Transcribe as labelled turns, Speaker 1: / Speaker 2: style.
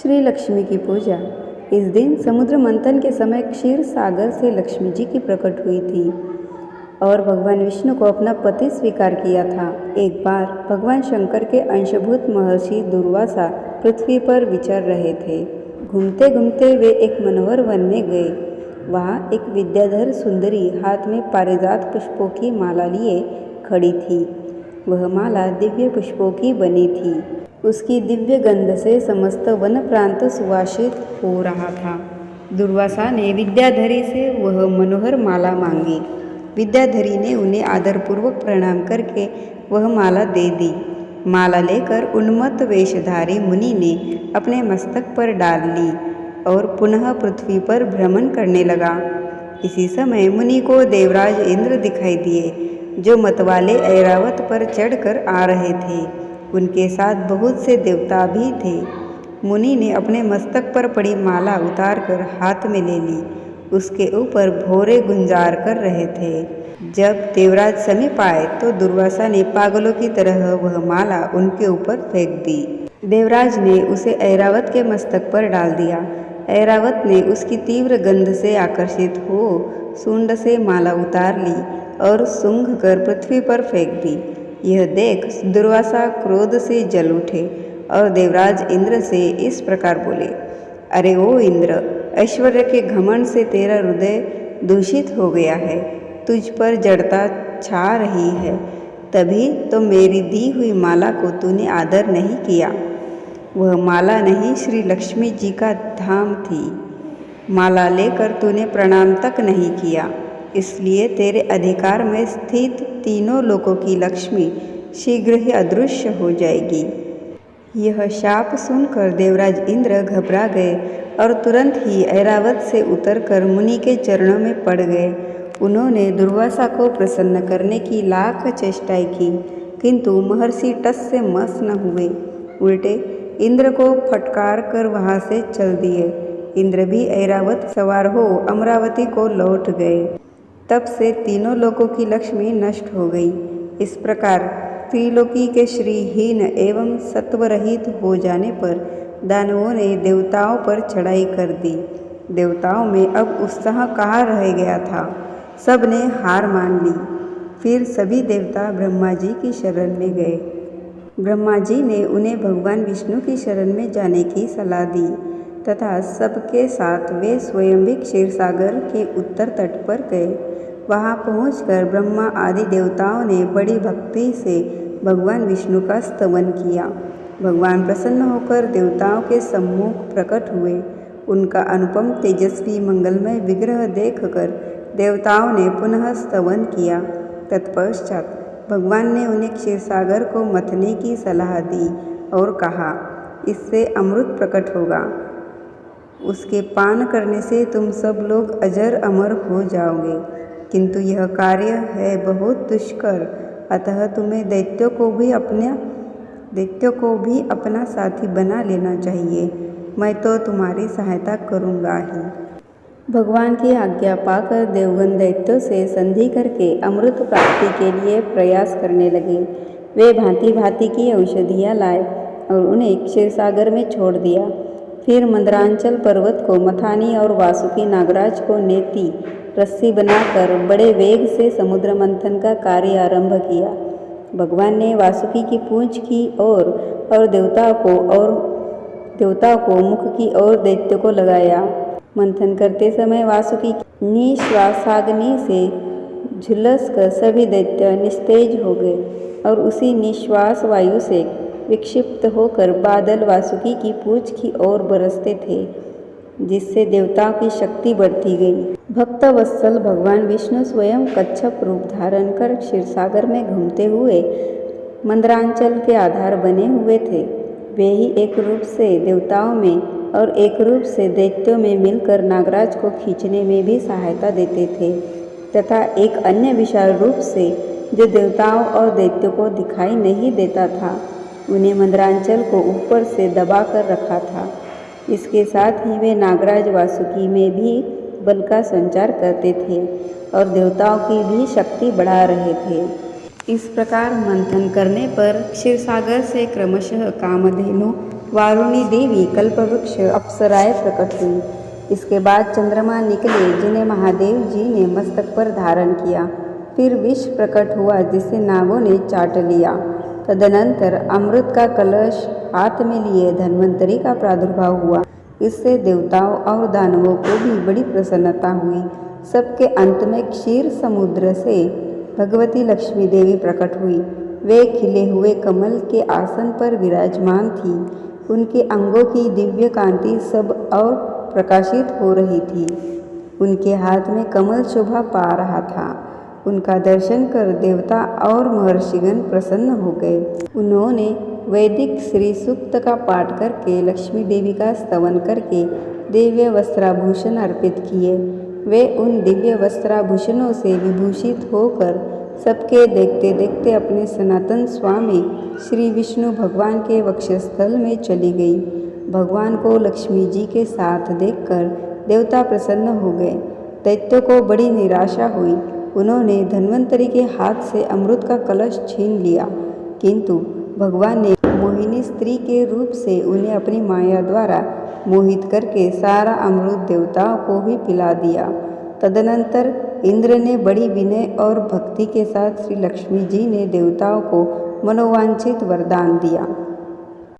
Speaker 1: श्री लक्ष्मी की पूजा। इस दिन समुद्र मंथन के समय क्षीर सागर से लक्ष्मी जी की प्रकट हुई थी और भगवान विष्णु को अपना पति स्वीकार किया था। एक बार भगवान शंकर के अंशभूत महर्षि दुर्वासा पृथ्वी पर विचर रहे थे। घूमते घूमते वे एक मनोहर वन में गए। वहाँ एक विद्याधर सुंदरी हाथ में पारिजात पुष्पों की माला लिए खड़ी थी। वह माला दिव्य पुष्पों की बनी थी। उसकी दिव्य गंध से समस्त वन प्रांत सुवासित हो रहा था। दुर्वासा ने विद्याधरी से वह मनोहर माला मांगी। विद्याधरी ने उन्हें आदरपूर्वक प्रणाम करके वह माला दे दी। माला लेकर उन्मत्त वेशधारी मुनि ने अपने मस्तक पर डाल ली और पुनः पृथ्वी पर भ्रमण करने लगा। इसी समय मुनि को देवराज इंद्र दिखाई दिए, जो मतवाले ऐरावत पर चढ़कर आ रहे थे। उनके साथ बहुत से देवता भी थे। मुनि ने अपने मस्तक पर पड़ी माला उतारकर हाथ में ले ली। उसके ऊपर भौरे गुंजार कर रहे थे। जब देवराज समीप आए तो दुर्वासा ने पागलों की तरह वह माला उनके ऊपर फेंक दी। देवराज ने उसे ऐरावत के मस्तक पर डाल दिया। ऐरावत ने उसकी तीव्र गंध से आकर्षित हो सूंड से माला उतार ली और सूंघ कर पृथ्वी पर फेंक दी। यह देख दुर्वासा क्रोध से जल उठे और देवराज इंद्र से इस प्रकार बोले, अरे ओ इंद्र, ऐश्वर्य के घमंड से तेरा हृदय दूषित हो गया है। तुझ पर जड़ता छा रही है, तभी तो मेरी दी हुई माला को तूने आदर नहीं किया। वह माला नहीं, श्री लक्ष्मी जी का धाम थी। माला लेकर तूने प्रणाम तक नहीं किया, इसलिए तेरे अधिकार में स्थित तीनों लोकों की लक्ष्मी शीघ्र ही अदृश्य हो जाएगी। यह शाप सुनकर देवराज इंद्र घबरा गए और तुरंत ही ऐरावत से उतरकर मुनि के चरणों में पड़ गए। उन्होंने दुर्वासा को प्रसन्न करने की लाख चेष्टाएं की, किंतु महर्षि टस से मस न हुए। उल्टे इंद्र को फटकार कर वहाँ से चल दिए। इंद्र भी ऐरावत सवार हो अमरावती को लौट गए। तब से तीनों लोकों की लक्ष्मी नष्ट हो गई। इस प्रकार त्रिलोकी के श्रीहीन एवं सत्वरहित हो जाने पर दानवों ने देवताओं पर चढ़ाई कर दी। देवताओं में अब उत्साह कहाँ रह गया था। सब ने हार मान ली। फिर सभी देवता ब्रह्मा जी की शरण में गए। ब्रह्मा जी ने उन्हें भगवान विष्णु की शरण में जाने की सलाह दी तथा सबके साथ वे स्वयं भी क्षीरसागर के उत्तर तट पर गए। वहां पहुंचकर ब्रह्मा आदि देवताओं ने बड़ी भक्ति से भगवान विष्णु का स्तवन किया। भगवान प्रसन्न होकर देवताओं के सम्मुख प्रकट हुए। उनका अनुपम तेजस्वी मंगलमय विग्रह देखकर देवताओं ने पुनः स्तवन किया। तत्पश्चात भगवान ने उन्हें क्षीरसागर को मथने की सलाह दी और कहा, इससे अमृत प्रकट होगा। उसके पान करने से तुम सब लोग अजर अमर हो जाओगे, किंतु यह कार्य है बहुत दुष्कर, अतः तुम्हें दैत्यों को भी अपना साथी बना लेना चाहिए। मैं तो तुम्हारी सहायता करूँगा ही। भगवान की आज्ञा पाकर देवगण दैत्यों से संधि करके अमृत प्राप्ति के लिए प्रयास करने लगे। वे भांति भांति की औषधियाँ लाए और उन्हें क्षीरसागर में छोड़ दिया। फिर मंदरांचल पर्वत को मथानी और वासुकी नागराज को नेति रस्सी बनाकर बड़े वेग से समुद्र मंथन का कार्य आरंभ किया। भगवान ने वासुकी की पूंछ की और देवताओं को मुख की ओर दैत्यों को लगाया। मंथन करते समय वासुकी निश्वासाग्नि से झुलसकर सभी दैत्य निस्तेज हो गए और उसी निश्वास वायु से विक्षिप्त होकर बादल वासुकी की पूंछ की ओर बरसते थे, जिससे देवताओं की शक्ति बढ़ती गई। भक्त वत्सल भगवान विष्णु स्वयं कच्छप रूप धारण कर क्षीरसागर में घूमते हुए मंदरांचल के आधार बने हुए थे। वे ही एक रूप से देवताओं में और एक रूप से दैत्यों में मिलकर नागराज को खींचने में भी सहायता देते थे तथा एक अन्य विशाल रूप से जो देवताओं और दैत्यों को दिखाई नहीं देता था, उन्हें मंदरांचल को ऊपर से दबा कर रखा था। इसके साथ ही वे नागराज वासुकी में भी बल का संचार करते थे और देवताओं की भी शक्ति बढ़ा रहे थे। इस प्रकार मंथन करने पर क्षीरसागर से क्रमशः कामधेनु वारुणी देवी कल्पवृक्ष अप्सराएं प्रकट हुई। इसके बाद चंद्रमा निकले जिन्हें महादेव जी ने मस्तक पर धारण किया। फिर विष प्रकट हुआ जिसे नागों ने चाट लिया। तदनंतर अमृत का कलश हाथ में लिए धन्वंतरी का प्रादुर्भाव हुआ। इससे देवताओं और दानवों को भी बड़ी प्रसन्नता हुई। सबके अंत में क्षीर समुद्र से भगवती लक्ष्मी देवी प्रकट हुई। वे खिले हुए कमल के आसन पर विराजमान थी। उनके अंगों की दिव्य कांति सब और प्रकाशित हो रही थी। उनके हाथ में कमल शोभा पा रहा था। उनका दर्शन कर देवता और महर्षिगण प्रसन्न हो गए। उन्होंने वैदिक श्री सूक्त का पाठ करके लक्ष्मी देवी का स्तवन करके दिव्य वस्त्राभूषण अर्पित किए। वे उन दिव्य वस्त्राभूषणों से विभूषित होकर सबके देखते देखते अपने सनातन स्वामी श्री विष्णु भगवान के वक्षस्थल में चली गई। भगवान को लक्ष्मी जी के साथ देखकर देवता प्रसन्न हो गए। दैत्यों को बड़ी निराशा हुई। उन्होंने धन्वंतरी के हाथ से अमृत का कलश छीन लिया, किंतु भगवान ने मोहिनी स्त्री के रूप से उन्हें अपनी माया द्वारा मोहित करके सारा अमृत देवताओं को ही पिला दिया। तदनंतर इंद्र ने बड़ी विनय और भक्ति के साथ श्री लक्ष्मी जी ने देवताओं को मनोवांछित वरदान दिया।